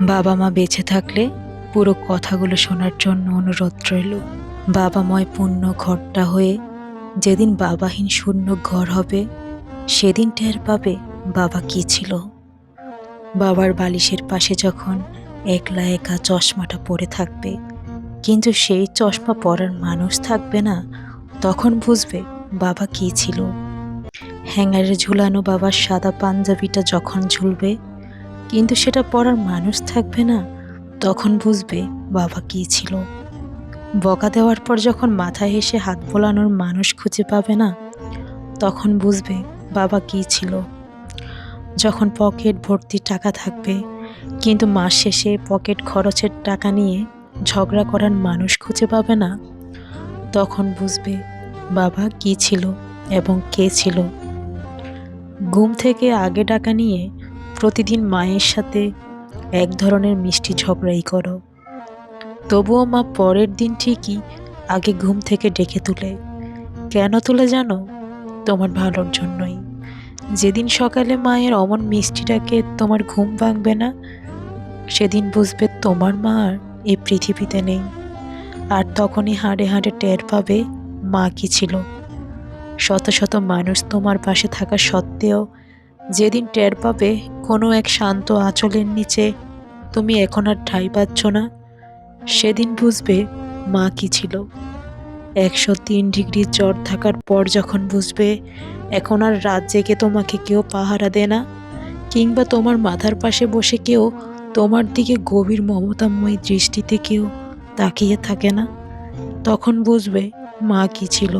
বাবা মা বেঁচে থাকলে পুরো কথাগুলো শোনার জন্য অনুরোধ রইল। বাবাময় পূর্ণ ঘরটা হয়ে যেদিন বাবাহীন শূন্য ঘর হবে, সেদিন টের পাবে বাবা কি ছিল। বাবার বালিশের পাশে যখন একলা একা চশমাটা পরে থাকবে, কিন্তু সেই চশমা পরার মানুষ থাকবে না, তখন বুঝবে বাবা কি ছিল। হ্যাঙ্গারে ঝুলানো বাবার সাদা পাঞ্জাবিটা যখন ঝুলবে, কিন্তু সেটা পরার মানুষ থাকবে না, তখন বুঝবে বাবা কি ছিল। বকা দেওয়ার পর যখন মাথায় হেসে হাত বোলানোর মানুষ খুঁজে পাবে না, তখন বুঝবে বাবা কি ছিল। যখন পকেট ভর্তি টাকা থাকবে, কিন্তু মাস শেষে পকেট খরচের টাকা নিয়ে ঝগড়া করার মানুষ খুঁজে পাবে না, তখন বুঝবে বাবা কি ছিল এবং কে ছিল। ঘুম থেকে আগে ডাকা নিয়ে প্রতিদিন মায়ের সাথে এক ধরনের মিষ্টি ঝগড়াই করো, তবুও মা পরের দিন ঠিকই আগে ঘুম থেকে ডেকে তুলে। কেন তুলে জানো? তোমার ভালোর জন্যই। যেদিন সকালে মায়ের অমন মিষ্টিটাকে তোমার ঘুম ভাঙবে না, সেদিন বুঝবে তোমার মা আর এই পৃথিবীতে নেই। আর তখনই হাড়ে হাড়ে টের পাবে মা কি ছিল। শত শত মানুষ তোমার পাশে থাকা সত্ত্বেও যেদিন টের পাবে কোনো এক শান্ত আঁচলের নিচে তুমি এখন আর ঠাঁই পাচ্ছ না, সেদিন বুঝবে মা কি ছিল। 103 ডিগ্রি জ্বর থাকার পর যখন বুঝবে এখন আর রাত জেগে তোমাকে কেউ পাহারা দেয় না, কিংবা তোমার মাথার পাশে বসে কেউ তোমার দিকে গভীর মমতাময়ী দৃষ্টিতে কেউ তাকিয়ে থাকে না, তখন বুঝবে মা কি ছিল।